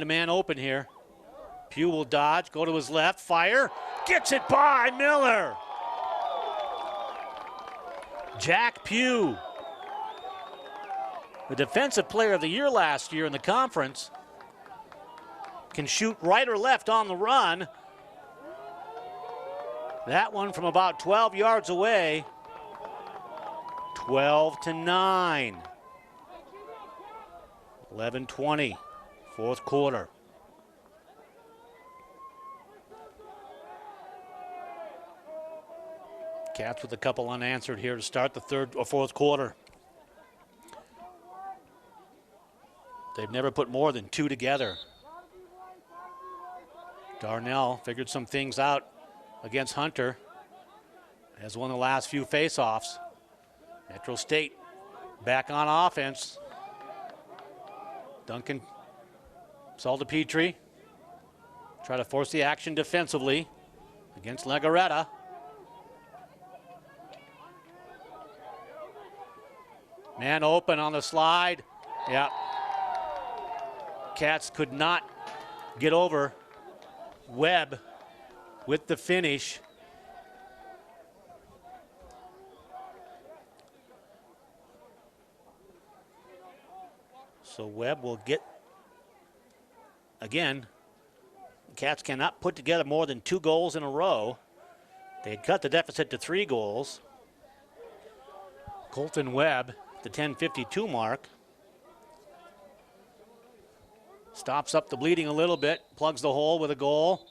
A man open here. Pugh will dodge, go to his left, fire, gets it by Miller. Jack Pugh, the Defensive Player of the Year last year in the conference, can shoot right or left on the run. That one from about 12 yards away. 12-9. 11:20, fourth quarter. Cats with a couple unanswered here to start the third or fourth quarter. They've never put more than two together. Darnell figured some things out against Hunter. Has won the last few face-offs. Metro State back on offense. Duncan Saltapetri try to force the action defensively against Legarreta. Man open on the slide. Yeah. Cats could not get over Webb with the finish. So Webb will get, again, Cats cannot put together more than 2 goals in a row. They had cut the deficit to 3 goals. Colton Webb, the 10:52 mark, stops up the bleeding a little bit, plugs the hole with a goal.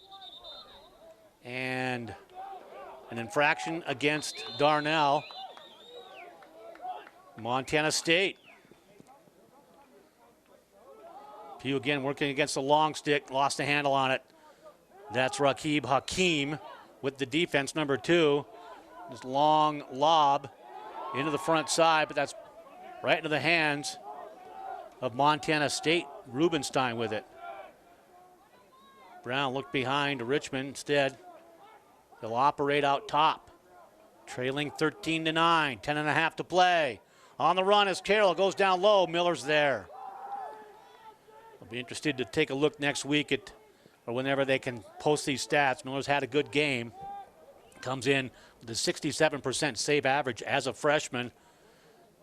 And an infraction against Darnell. Montana State. Pugh again working against the long stick, lost the handle on it. That's Rakib Hakim with the defense, number 2. This long lob into the front side, but that's right into the hands of Montana State. Rubenstein with it. Brown looked behind to Richmond instead. They'll operate out top. Trailing 13-9, 10.5 to play. On the run as Carroll goes down low. Miller's there. I'll be interested to take a look next week at, or whenever they can post these stats. Miller's had a good game. Comes in with a 67% save average as a freshman.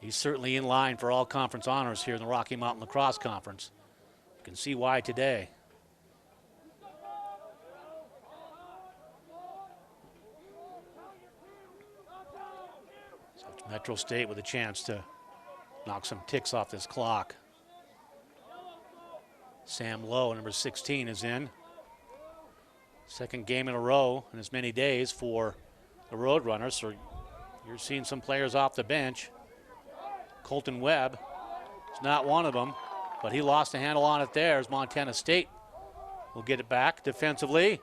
He's certainly in line for all conference honors here in the Rocky Mountain Lacrosse Conference. You can see why today. So it's Metro State with a chance to knock some ticks off this clock. Sam Lowe, number 16, is in. Second game in a row in as many days for the Roadrunners. So you're seeing some players off the bench. Colton Webb is not one of them, but he lost the handle on it there as Montana State will get it back defensively.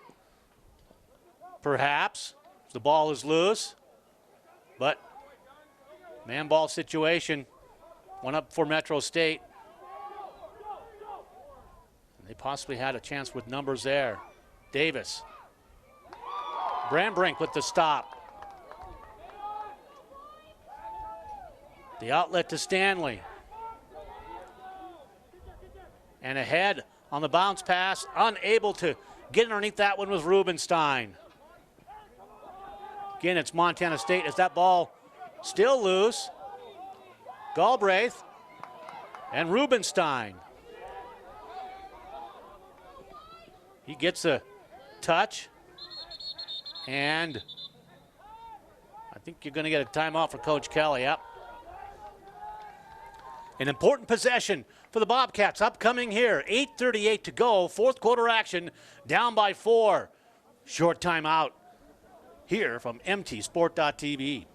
Perhaps the ball is loose, but man ball situation went up for Metro State. They possibly had a chance with numbers there. Davis. Brandbrink with the stop. The outlet to Stanley. And ahead on the bounce pass. Unable to get underneath that one was Rubenstein. Again, it's Montana State as that ball still loose. Galbraith and Rubenstein. He gets a touch, and I think you're going to get a timeout for Coach Kelly. Yep. An important possession for the Bobcats upcoming here. 8:38 to go. Fourth quarter action, down by 4. Short timeout here from mtsport.tv.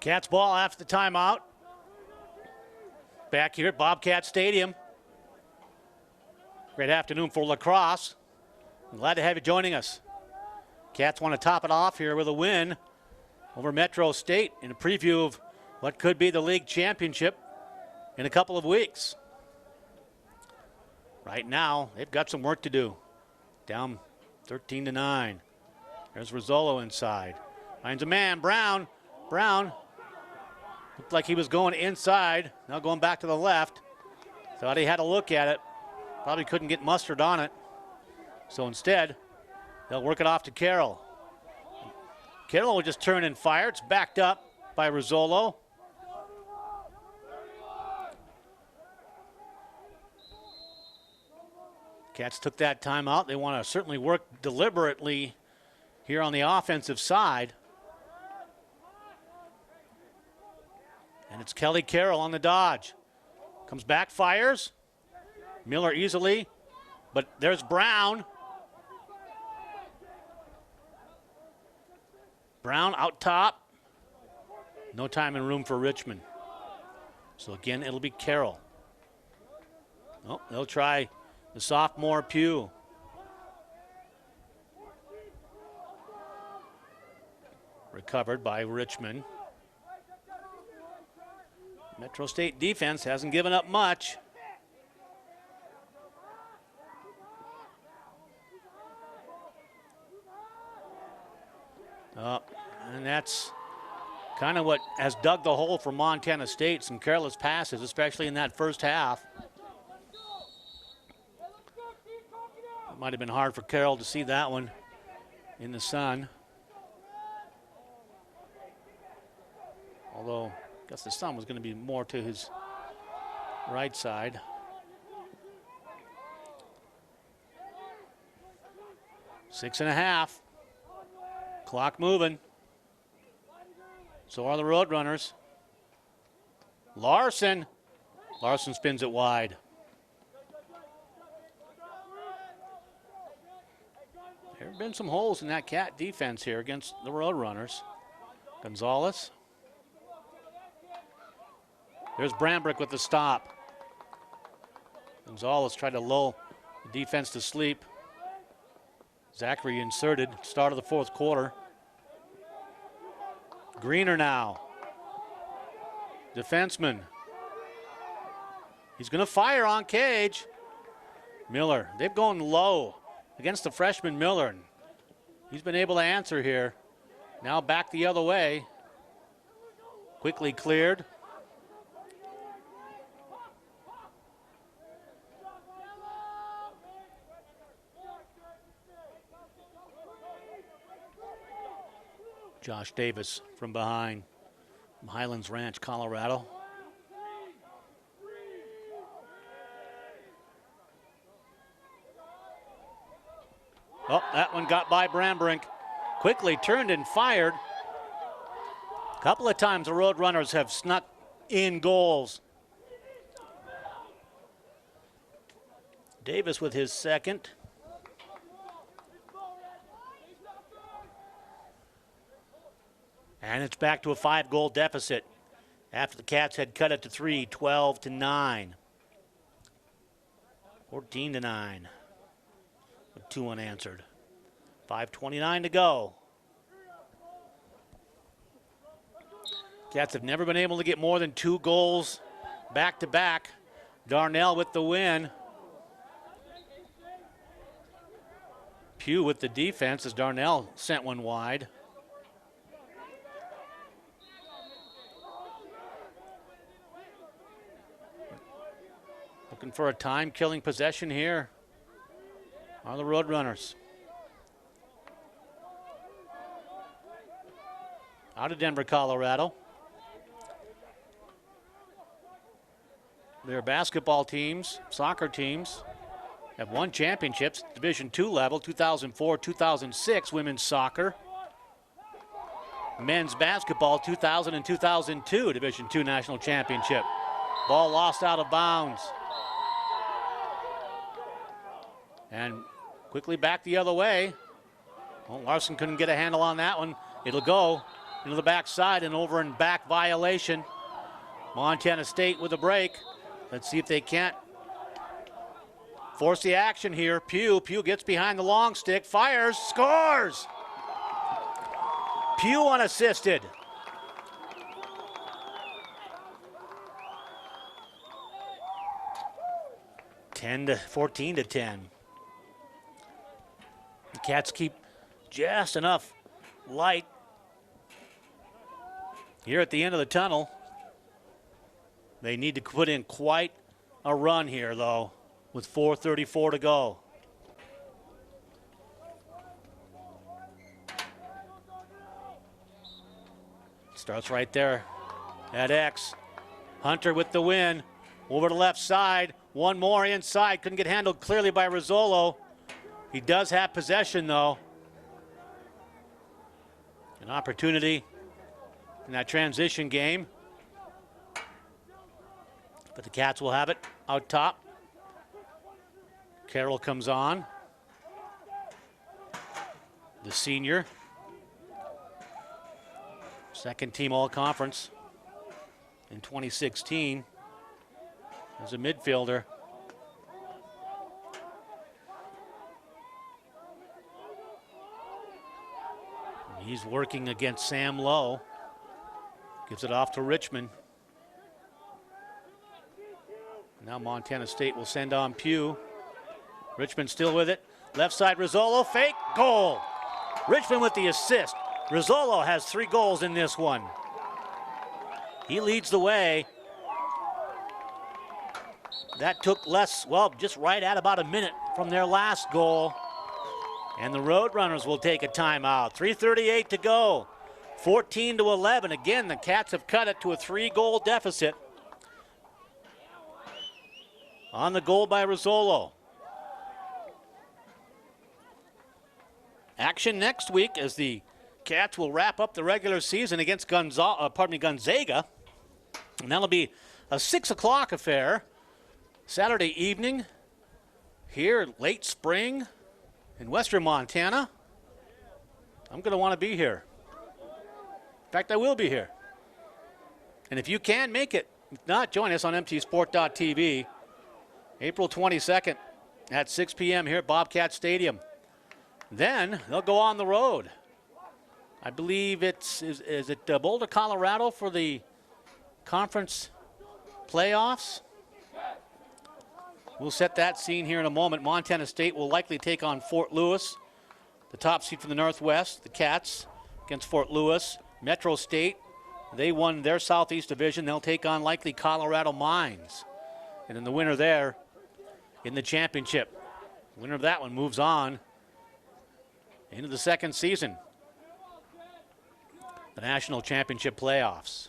Cats ball after the timeout. Back here at Bobcat Stadium. Great afternoon for Lacrosse. I'm glad to have you joining us. Cats want to top it off here with a win over Metro State in a preview of what could be the league championship in a couple of weeks. Right now, they've got some work to do. Down 13-9. There's Rizzolo inside. Finds a man, Brown. Brown looked like he was going inside. Now going back to the left. Thought he had a look at it. Probably couldn't get mustard on it. So instead, they'll work it off to Carroll. Carroll will just turn and fire. It's backed up by Rizzolo. Cats took that timeout. They want to certainly work deliberately here on the offensive side. And it's Kelly Carroll on the dodge. Comes back, fires. Miller easily, but there's Brown. Brown out top. No time and room for Richmond. So again, it'll be Carroll. Oh, they'll try the sophomore Pugh. Recovered by Richmond. Metro State defense hasn't given up much. And that's kind of what has dug the hole for Montana State. Some careless passes, especially in that first half. It might have been hard for Carroll to see that one in the sun. Although, I guess the sun was going to be more to his right side. Six and a half. Clock moving. So are the Roadrunners. Larson. Larson spins it wide. There have been some holes in that Cat defense here against the Roadrunners. Gonzalez. There's Brambrick with the stop. Gonzalez tried to lull the defense to sleep. Zachary inserted, start of the fourth quarter. Greener now. Defenseman. He's going to fire on Cage. Miller, they've gone low against the freshman Miller. He's been able to answer here. Now back the other way. Quickly cleared. Josh Davis from behind, from Highlands Ranch, Colorado. Oh, that one got by Brambrink. Quickly turned and fired. A couple of times the Roadrunners have snuck in goals. Davis with his second. And it's back to a 5-goal deficit after the Cats had cut it to 3, 12-9. 14-9 with 2 unanswered. 5:29 to go. Cats have never been able to get more than 2 goals back-to-back. Darnell with the win. Pugh with the defense as Darnell sent one wide. Looking for a time-killing possession here are the Roadrunners. Out of Denver, Colorado. Their basketball teams, soccer teams, have won championships, Division II level, 2004, 2006 women's soccer. Men's basketball, 2000 and 2002 Division II national championship. Ball lost out of bounds. And quickly back the other way. Well, Larson couldn't get a handle on that one. It'll go into the backside and over and back violation. Montana State with a break. Let's see if they can't force the action here. Pugh gets behind the long stick, fires, scores! Pugh unassisted. $10 to 14 to 10. The Cats keep just enough light here at the end of the tunnel. They need to put in quite a run here, though, with 4:34 to go. Starts right there at X. Hunter with the win. Over to the left side. One more inside. Couldn't get handled clearly by Rizzolo. He does have possession, though. An opportunity in that transition game. But the Cats will have it out top. Carroll comes on. The senior. Second team all-conference in 2016 as a midfielder. He's working against Sam Lowe. Gives it off to Richmond. Now Montana State will send on Pugh. Richmond still with it. Left side, Rizzolo, fake, goal. Richmond with the assist. Rizzolo has 3 goals in this one. He leads the way. That took less, well, just right at about a minute from their last goal. And the Roadrunners will take a timeout. 3:38 to go. 14 to 11. Again, the Cats have cut it to a 3-goal deficit. On the goal by Rizzolo. Action next week as the Cats will wrap up the regular season against Gonzaga. And that'll be a 6 o'clock affair. Saturday evening here, late spring in western Montana. I'm going to want to be here. In fact, I will be here. And if you can make it, if not, join us on mtsport.tv. April 22nd at 6 p.m. here at Bobcat Stadium. Then they'll go on the road. I believe is it Boulder, Colorado for the conference playoffs? We'll set that scene here in a moment. Montana State will likely take on Fort Lewis, the top seed from the Northwest, the Cats against Fort Lewis. Metro State, they won their Southeast Division. They'll take on likely Colorado Mines. And then the winner there in the championship. Winner of that one moves on into the second season. The national championship playoffs.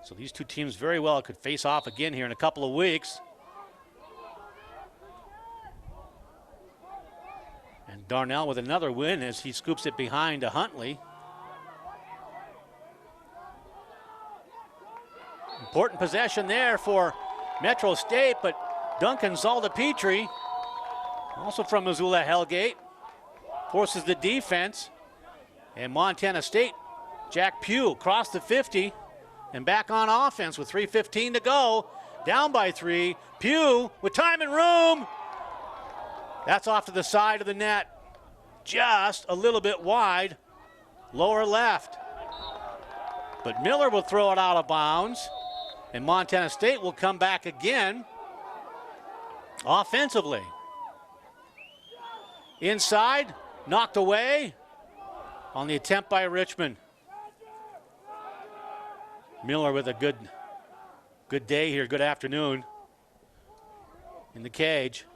So these two teams very well could face off again here in a couple of weeks. And Darnell with another win as he scoops it behind to Huntley. Important possession there for Metro State, but Duncan Zalda-Petrie, also from Missoula Hellgate, forces the defense. And Montana State, Jack Pugh crossed the 50 and back on offense with 3:15 to go. Down by 3. Pugh with time and room. That's off to the side of the net. Just a little bit wide, lower left. But Miller will throw it out of bounds. And Montana State will come back again offensively. Inside, knocked away on the attempt by Richmond. Miller with a good day here, good afternoon in the cage.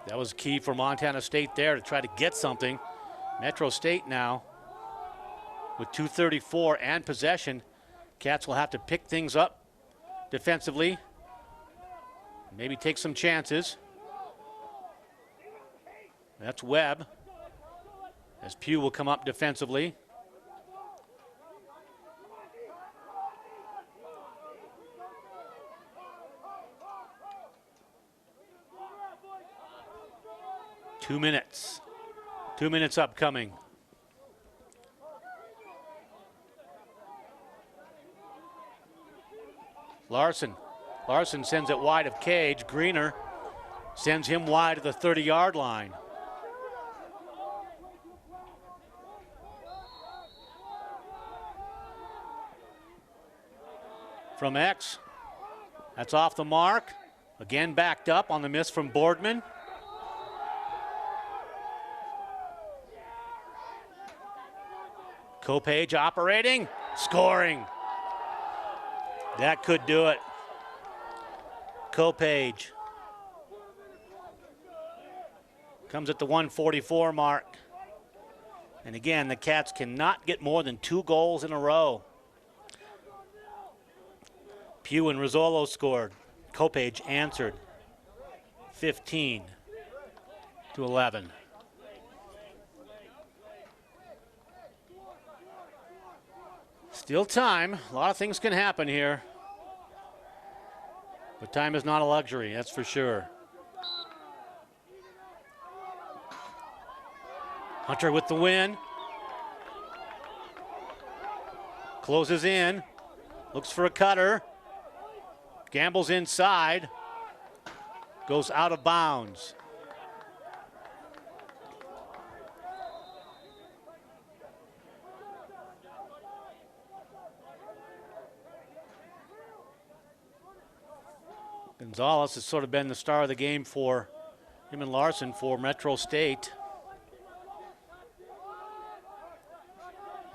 That was key for Montana State there to try to get something. Metro State now with 2:34 and possession. Cats will have to pick things up defensively. Maybe take some chances. That's Webb. As Pugh will come up defensively. Two minutes 2 minutes upcoming. Larson sends it wide of Cage. Greener sends him wide of the 30-yard line. From X, that's off the mark. Again backed up on the miss from Boardman. Kopage operating, scoring. That could do it. Kopage comes at the 144 mark. And again, the Cats cannot get more than 2 goals in a row. Pugh and Rizzolo scored. Kopage answered. 15-11. Still time. A lot of things can happen here. But time is not a luxury, that's for sure. Hunter with the win. Closes in. Looks for a cutter. Gambles inside. Goes out of bounds. Gonzalez has sort of been the star of the game for him and Larson for Metro State.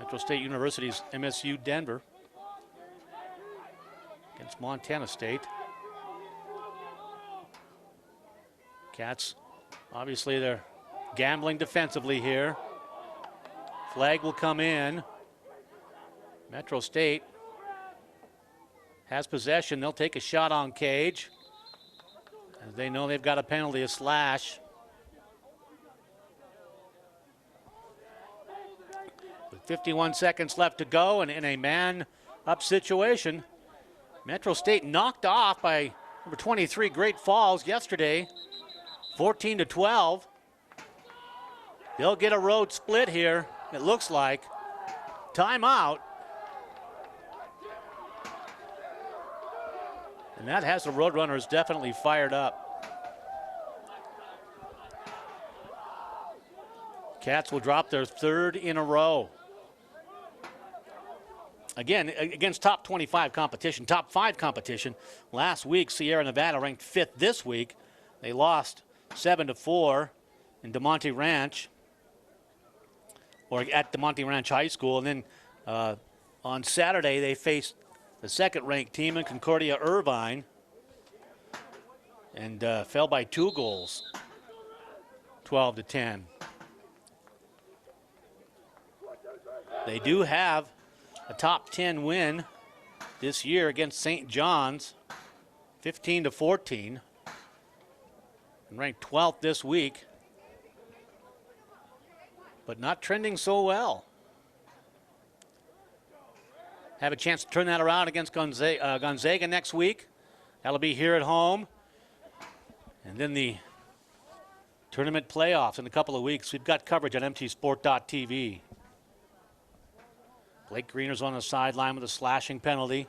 Metro State University's MSU Denver against Montana State. Cats, obviously they're gambling defensively here. Flag will come in. Metro State has possession. They'll take a shot on Cage. As they know they've got a penalty, a slash. With 51 seconds left to go and in a man-up situation, Metro State knocked off by number 23 Great Falls yesterday, 14-12. They'll get a road split here, it looks like. Timeout. And that has the Roadrunners definitely fired up. Cats will drop their 3rd in a row. Again, against top 25 competition, top 5 competition. Last week, Sierra Nevada ranked 5th this week. They lost 7-4 in DeMonte Ranch, or at DeMonte Ranch High School. And then on Saturday, they faced the 2nd-ranked team in Concordia Irvine and fell by 2 goals, 12-10. They do have a top 10 win this year against St. John's, 15-14, and ranked 12th this week, but not trending so well. Have a chance to turn that around against Gonzaga next week. That'll be here at home. And then the tournament playoffs in a couple of weeks. We've got coverage on mtsport.tv. Blake Greener's on the sideline with a slashing penalty.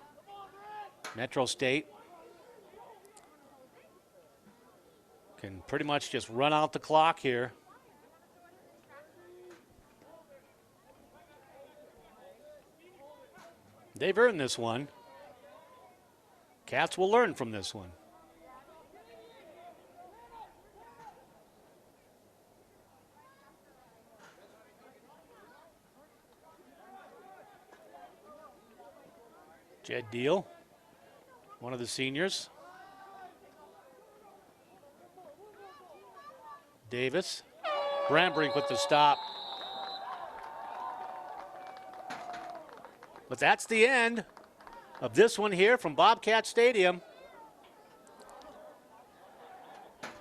Metro State can pretty much just run out the clock here. They've earned this one. Cats will learn from this one. Jed Deal, one of the seniors. Davis. Brambrink with the stop. But that's the end of this one here from Bobcat Stadium.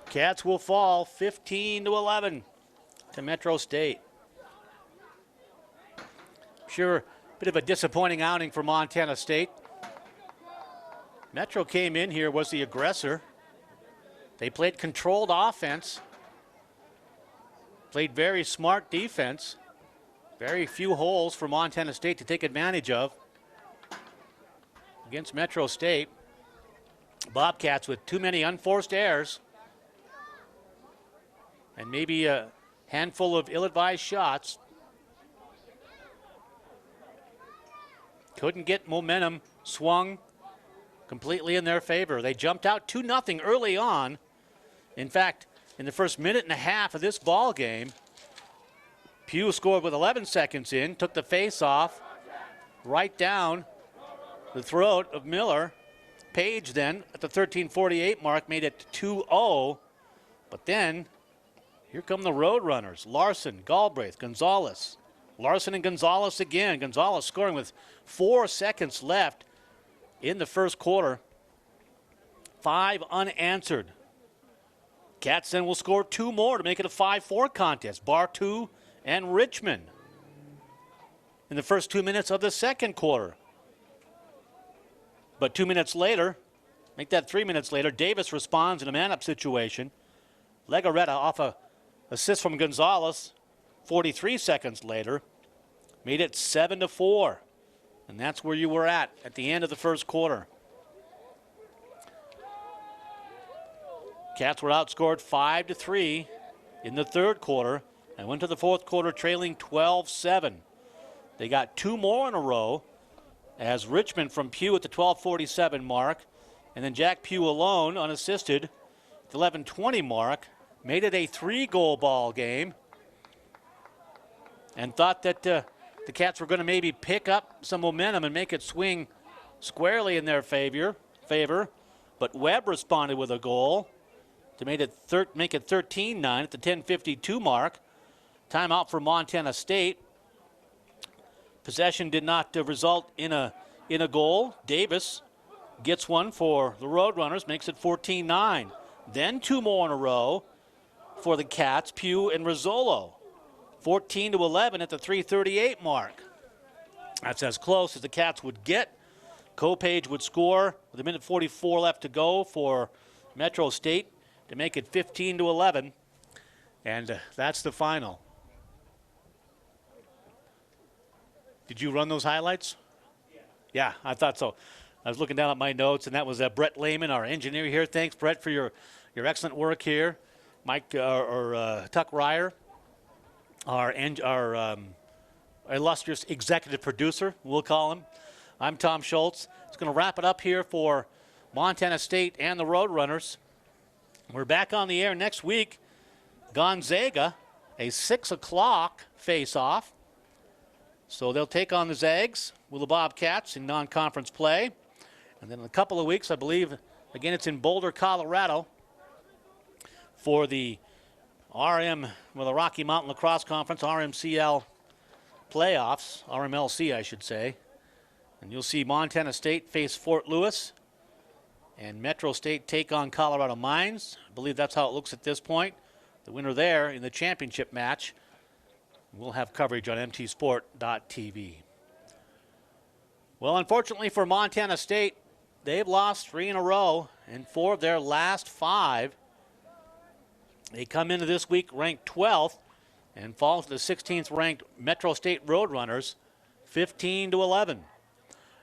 Cats will fall 15-11 to Metro State. Sure, a bit of a disappointing outing for Montana State. Metro came in here, was the aggressor. They played controlled offense. played very smart defense. Very few holes for Montana State to take advantage of against Metro State. Bobcats with too many unforced errors and maybe a handful of ill-advised shots. Couldn't get momentum swung completely in their favor. They jumped out 2-0 early on. In fact, in the first minute and a half of this ball game, Pugh scored with 11 seconds in, took the face-off right down the throat of Miller. Page then, at the 13:48 mark, made it 2-0. But then, here come the Roadrunners. Larson, Galbraith, Gonzalez. Larson and Gonzalez again. Gonzalez scoring with 4 seconds left in the first quarter. 5 unanswered. Cats then will score 2 more to make it a 5-4 contest. Bartow and Richmond in the first 2 minutes of the second quarter. But 2 minutes later, make that 3 minutes later, Davis responds in a man-up situation. Legaretta off a assist from Gonzalez 43 seconds later, made it 7-4. And that's where you were at the end of the first quarter. Cats were outscored 5-3 in the third quarter and went to the fourth quarter trailing 12-7. They got 2 more in a row as Richmond from Pugh at the 12:47 mark, and then Jack Pugh alone, unassisted, at the 11:20 mark, made it a 3-goal ball game, and thought that the Cats were going to maybe pick up some momentum and make it swing squarely in their favor. But Webb responded with a goal to make it 13-9 at the 10:52 mark. Timeout for Montana State. Possession did not result in a goal. Davis gets one for the Roadrunners, makes it 14-9. Then 2 more in a row for the Cats, Pugh and Rizzolo. 14-11 at the 3:38 mark. That's as close as the Cats would get. Kopage would score with 1:44 left to go for Metro State to make it 15-11. And that's the final. Did you run those highlights? Yeah, I thought so. I was looking down at my notes, and that was Brett Lehman, our engineer here. Thanks, Brett, for your excellent work here. Mike Tuck Ryer, our illustrious executive producer, we'll call him. I'm Tom Schultz. It's going to wrap it up here for Montana State and the Roadrunners. We're back on the air next week. Gonzaga, a 6 o'clock face-off. So they'll take on the Zags with the Bobcats in non-conference play. And then in a couple of weeks, I believe, again, it's in Boulder, Colorado for the the Rocky Mountain Lacrosse Conference, RMCL playoffs, RMLC, I should say. And you'll see Montana State face Fort Lewis and Metro State take on Colorado Mines. I believe that's how it looks at this point. The winner there in the championship match. We'll have coverage on mtsport.tv. Well, unfortunately for Montana State, they've lost 3 in a row and 4 of their last 5. They come into this week ranked 12th and fall to the 16th ranked Metro State Roadrunners, 15-11.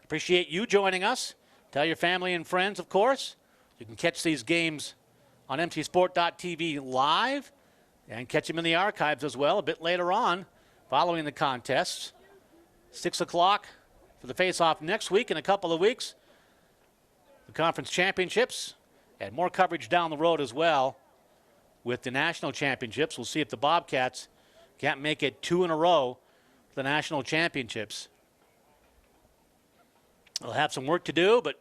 Appreciate you joining us. Tell your family and friends, of course. You can catch these games on mtsport.tv live and catch them in the archives as well a bit later on following the contests. 6 o'clock for the face-off next week. In a couple of weeks, the conference championships and more coverage down the road as well with the national championships. We'll see if the Bobcats can't make it 2 in a row for the national championships. They'll have some work to do, but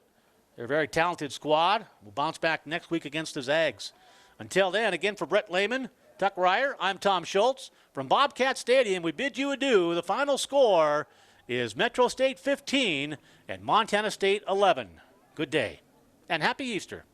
they're a very talented squad. We'll bounce back next week against the Zags. Until then, again for Brett Lehman, Tuck Ryer, I'm Tom Schultz. From Bobcat Stadium, we bid you adieu. The final score is Metro State 15 and Montana State 11. Good day, and happy Easter.